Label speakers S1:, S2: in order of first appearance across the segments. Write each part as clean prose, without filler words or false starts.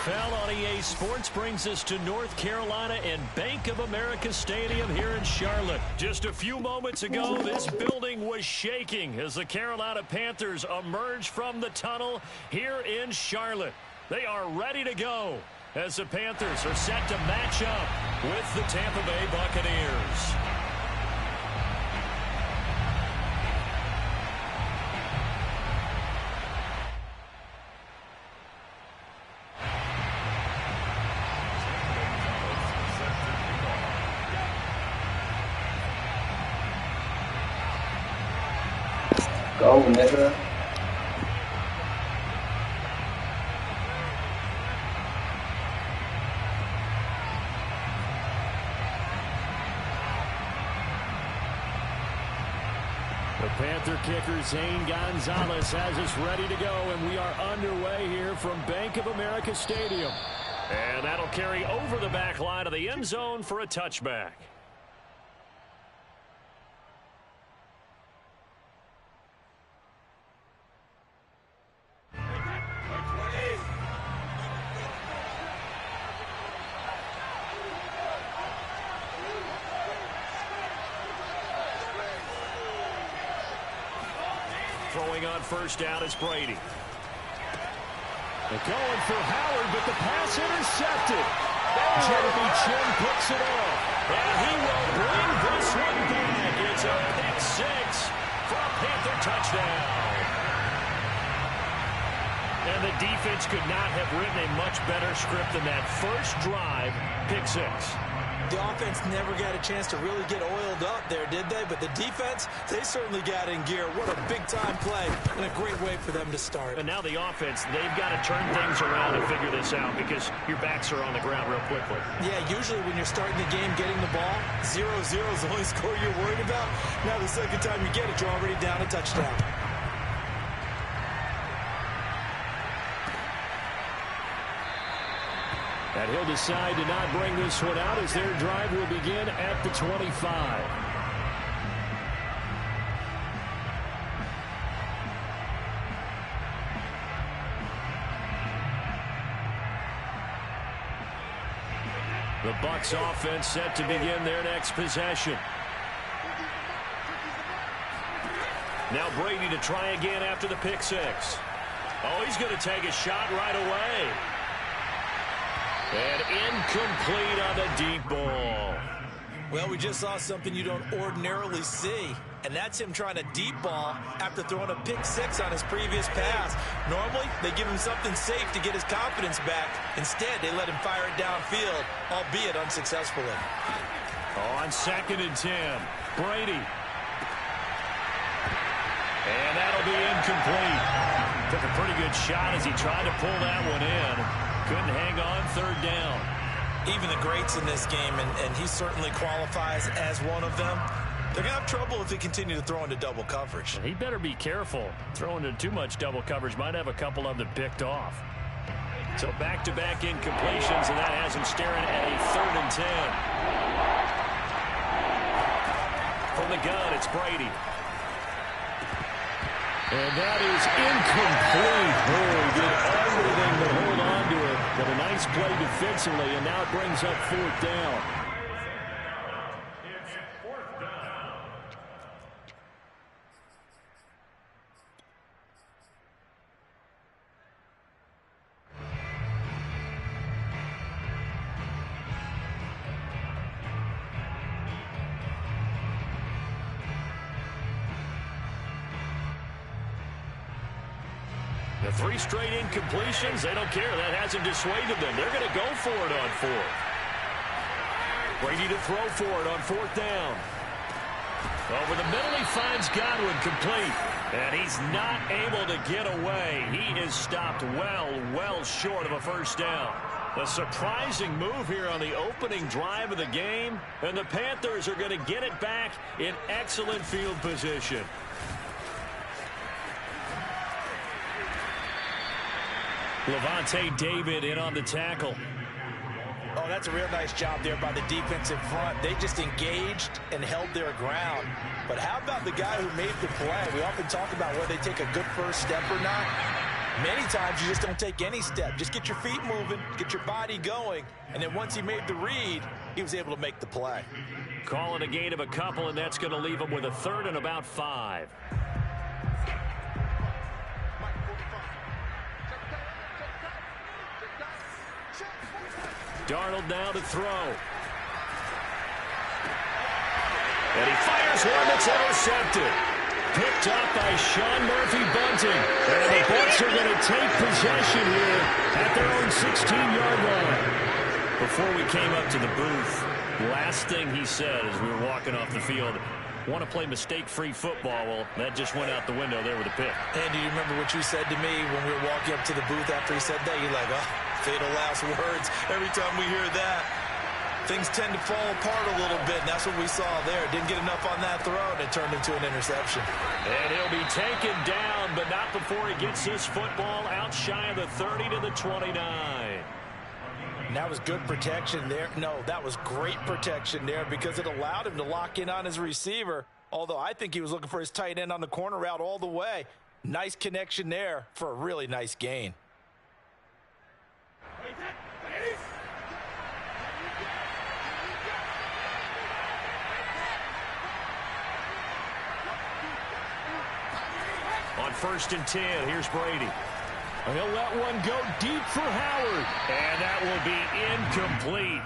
S1: NFL on EA Sports brings us to North Carolina and Bank of America Stadium here in Charlotte. Just a few moments ago, this building was shaking as the Carolina Panthers emerged from the tunnel here in Charlotte. They are ready to go as the Panthers are set to match up with the Tampa Bay Buccaneers.
S2: Go, nigga.
S1: The Panther kicker, Zane Gonzalez, has us ready to go, and we are underway here from Bank of America Stadium. And that'll carry over the back line of the end zone for a touchback. Throwing on first down is Brady. They're going for Howard, but the pass intercepted. Jeremy Chin picks it off. And he will bring this one back. It's a pick six for a Panther touchdown. And the defense could not have written a much better script than that first drive, pick six.
S3: The offense never got a chance to really get oiled up there, did they? But the defense, they certainly got in gear. What a big-time play and a great way for them to start.
S1: And now the offense, they've got to turn things around and figure this out because your backs are on the ground real quickly.
S3: Yeah, usually when you're starting the game getting the ball, 0-0 is the only score you're worried about. Now the second time you get it, you're already down a touchdown.
S1: And he'll decide to not bring this one out as their drive will begin at the 25. The Bucs offense set to begin their next possession. Now Brady to try again after the pick six. Oh, he's going to take a shot right away. And incomplete on the deep ball.
S3: Well, we just saw something you don't ordinarily see, and that's him trying to deep ball after throwing a pick six on his previous pass. Normally, they give him something safe to get his confidence back. Instead, they let him fire it downfield, albeit unsuccessfully.
S1: On 2nd and 10, Brady. And that'll be incomplete. Took a pretty good shot as he tried to pull that one in. Couldn't hang on, 3rd down.
S3: Even the greats in this game, and he certainly qualifies as one of them, they're going to have trouble if they continue to throw into double coverage.
S1: He better be careful. Throwing into too much double coverage might have a couple of them picked off. So back-to-back incompletions, and that has him staring at a 3rd and 10. From the gun, it's Brady. And that is incomplete. Oh, he did everything to hold on to it. But a nice play defensively, and now it brings up 4th down. The 3 straight incompletions, they don't care. That hasn't dissuaded them. They're going to go for it on 4th. Brady to throw for it on 4th down. Over the middle, he finds Godwin complete. And he's not able to get away. He is stopped well short of a 1st down. A surprising move here on the opening drive of the game. And the Panthers are going to get it back in excellent field position. Levante David in on the tackle.
S3: Oh, that's a real nice job there by the defensive front. They just engaged and held their ground. But how about the guy who made the play? We often talk about whether they take a good first step or not. Many times you just don't take any step. Just get your feet moving, get your body going, and then once he made the read, he was able to make the play.
S1: Call it a gain of a couple, and that's going to leave him with a third and about 5. Darnold now to throw. And he fires one that's intercepted. Picked up by Sean Murphy-Bunting. And the Bucs are going to take possession here at their own 16-yard line. Before we came up to the booth, last thing he said as we were walking off the field, want to play mistake-free football. Well, that just went out the window there with a pick.
S3: Andy, you remember what you said to me when we were walking up to the booth after he said that? You're like, oh, fatal last words. Every time we hear that, things tend to fall apart a little bit, and that's what we saw there. Didn't get enough on that throw, and it turned into an interception.
S1: And he'll be taken down, but not before he gets this football out shy of the 30 to the 29.
S3: And that was good protection there. No, that was great protection there because it allowed him to lock in on his receiver, although I think he was looking for his tight end on the corner route all the way. Nice connection there for a really nice gain.
S1: On 1st and 10, here's Brady. He'll let one go deep for Howard. And that will be incomplete.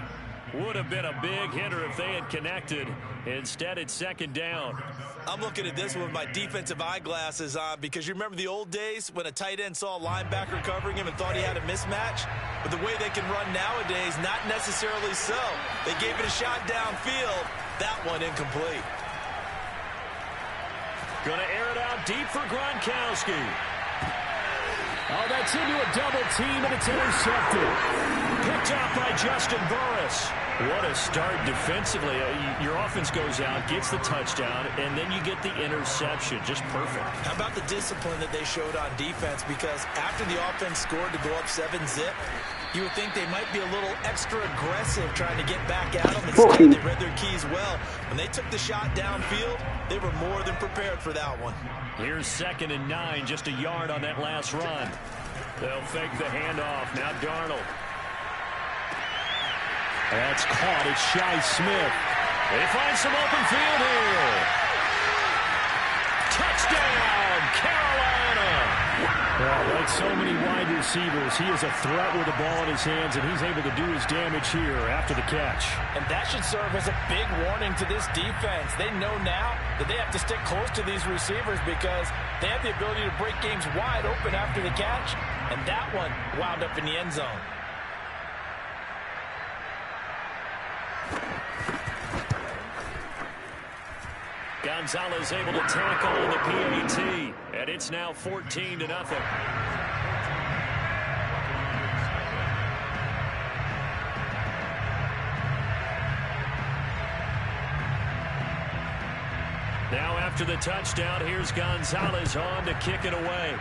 S1: Would have been a big hitter if they had connected. Instead, it's 2nd down.
S3: I'm looking at this with my defensive eyeglasses on because you remember the old days when a tight end saw a linebacker covering him and thought he had a mismatch? But the way they can run nowadays, not necessarily so. They gave it a shot downfield. That one incomplete.
S1: Going to air it out deep for Gronkowski. Oh, that's into a double team, and it's intercepted. Picked up by Justin Burris. What a start defensively. Your offense goes out, gets the touchdown, and then you get the interception. Just perfect.
S3: How about the discipline that they showed on defense? Because after the offense scored to go up 7-zip, you would think they might be a little extra aggressive trying to get back at them. Instead, they read their keys well. When they took the shot downfield, they were more than prepared for that one.
S1: Here's 2nd and 9, just a yard on that last run. They'll fake the handoff. Now Darnold. That's caught. It's Shi Smith. They find some open field here. Touchdown, Carolina. Well, like so many wide receivers, he is a threat with the ball in his hands, and he's able to do his damage here after the catch.
S3: And that should serve as a big warning to this defense. They know now that they have to stick close to these receivers because they have the ability to break games wide open after the catch, and that one wound up in the end zone.
S1: Gonzalez able to tackle on the PAT, and it's now 14-0. Now after the touchdown, here's Gonzalez on to kick it away.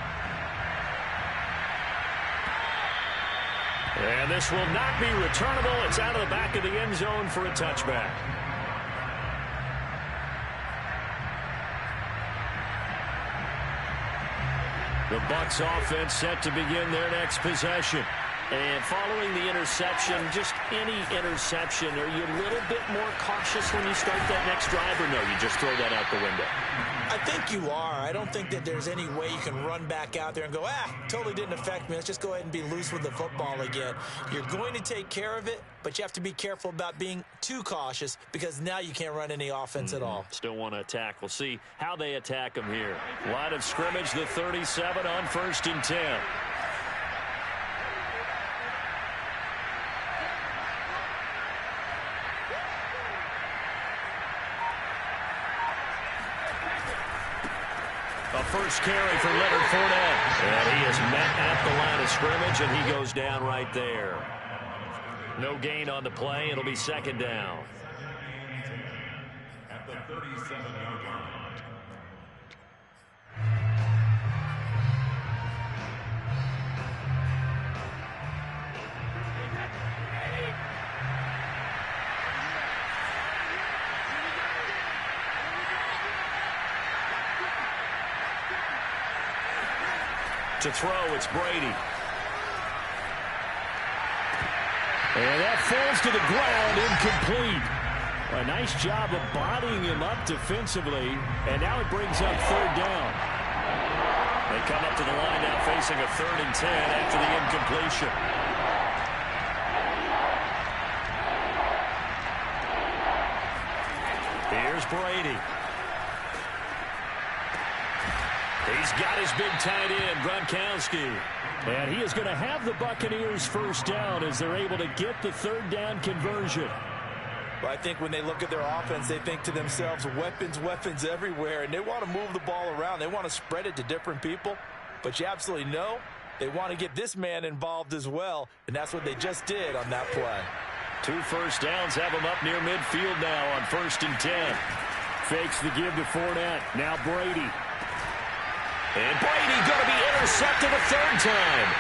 S1: And this will not be returnable. It's out of the back of the end zone for a touchback. The Bucs offense set to begin their next possession. And following the interception, just any interception, are you a little bit more cautious when you start that next drive, or no, you just throw that out the window?
S3: I think you are. I don't think that there's any way you can run back out there and go, totally didn't affect me. Let's just go ahead and be loose with the football again. You're going to take care of it, but you have to be careful about being too cautious because now you can't run any offense at all.
S1: Still want to attack. We'll see how they attack them here. Line of scrimmage, the 37 on 1st and 10. A first carry for Leonard Fournette. And he is met at the line of scrimmage, and he goes down right there. No gain on the play. It'll be 2nd down. At the 37-yard line. To throw, it's Brady. And that falls to the ground, incomplete. A nice job of bodying him up defensively, and now it brings up third down. They come up to the line now facing a 3rd and 10 after the incompletion. Here's Brady. He's got his big tight end, Gronkowski. And he is going to have the Buccaneers first down as they're able to get the 3rd down conversion.
S3: Well, I think when they look at their offense, they think to themselves, weapons, weapons everywhere, and they want to move the ball around. They want to spread it to different people, but you absolutely know they want to get this man involved as well, and that's what they just did on that play.
S1: 2 first downs have him up near midfield now on 1st and 10. Fakes the give to Fournette. Now Brady. And Brady going to be intercepted a 3rd time.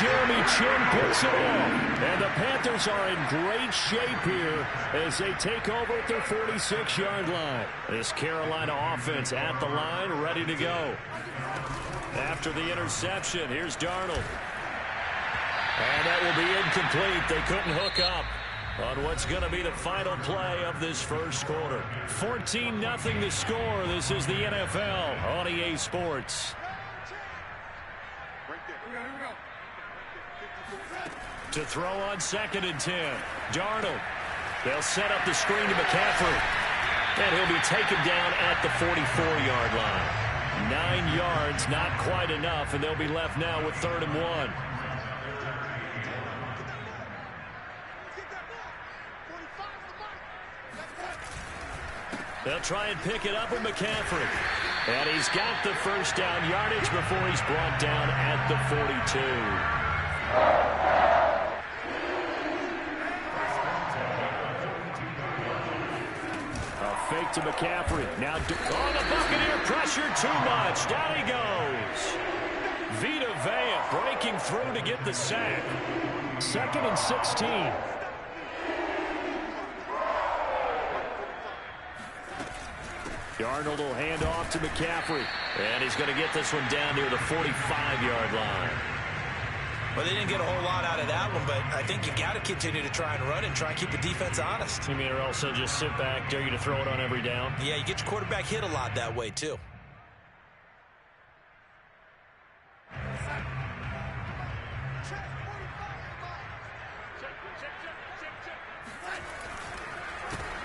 S1: Jeremy Chin picks it off. And the Panthers are in great shape here as they take over at their 46-yard line. This Carolina offense at the line, ready to go. After the interception, here's Darnold. And that will be incomplete. They couldn't hook up on what's going to be the final play of this first quarter. 14-0 the score. This is the NFL on EA Sports. To throw on 2nd and 10. Darnold. They'll set up the screen to McCaffrey. And he'll be taken down at the 44-yard line. 9 yards, not quite enough, and they'll be left now with 3rd and 1. They'll try and pick it up with McCaffrey. And he's got the first down yardage before he's brought down at the 42. Fake to McCaffrey. Now, the Buccaneer pressure too much. Down he goes. Vita Vea breaking through to get the sack. 2nd and 16. Darnold will hand off to McCaffrey. And he's going to get this one down near the 45-yard line.
S3: Well, they didn't get a whole lot out of that one, but I think you got to continue to try and run and try and keep the defense honest.
S1: You mean or also just sit back, dare you to throw it on every down?
S3: Yeah, you get your quarterback hit a lot that way, too.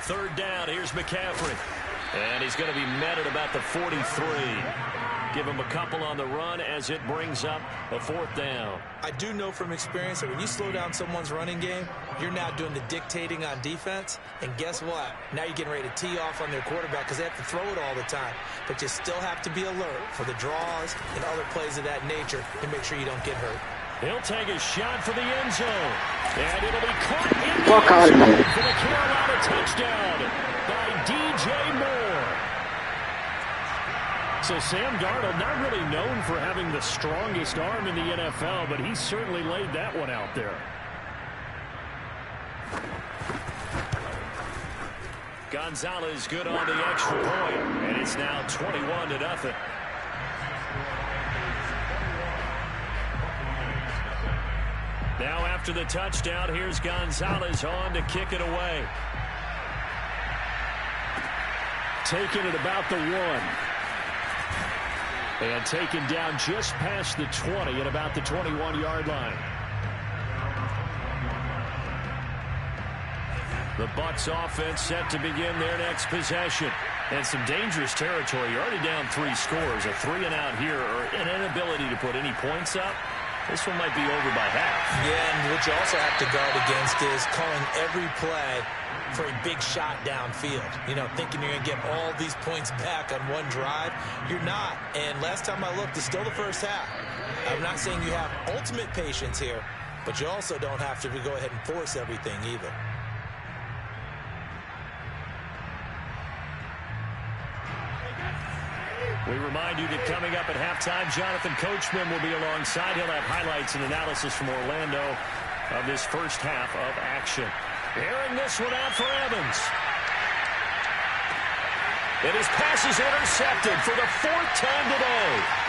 S1: Third down, here's McCaffrey. And he's going to be met at about the 43. Give him a couple on the run as it brings up a 4th down.
S3: I do know from experience that when you slow down someone's running game, you're now doing the dictating on defense. And guess what? Now you're getting ready to tee off on their quarterback because they have to throw it all the time. But you still have to be alert for the draws and other plays of that nature to make sure you don't get hurt.
S1: He'll take a shot for the end zone. And it'll be caught in the end zone for the Carolina touchdown by DJ Moore. So Sam Darnold, not really known for having the strongest arm in the NFL, but he certainly laid that one out there. Gonzalez good on the extra point, and it's now 21-0. Now after the touchdown, here's Gonzalez on to kick it away. Taking it about the 1. And taken down just past the 20 at about the 21-yard line. The Bucs offense set to begin their next possession. And some dangerous territory. You're already down 3 scores. A 3-and-out here or an inability to put any points up. This one might be over by half.
S3: Yeah, and what you also have to guard against is calling every play for a big shot downfield. You know, thinking you're going to get all these points back on one drive. You're not. And last time I looked, it's still the first half. I'm not saying you have ultimate patience here, but you also don't have to go ahead and force everything either.
S1: We remind you that coming up at halftime, Jonathan Coachman will be alongside. He'll have highlights and analysis from Orlando of this first half of action. Airing this one out for Evans. And his pass is intercepted for the 4th time today.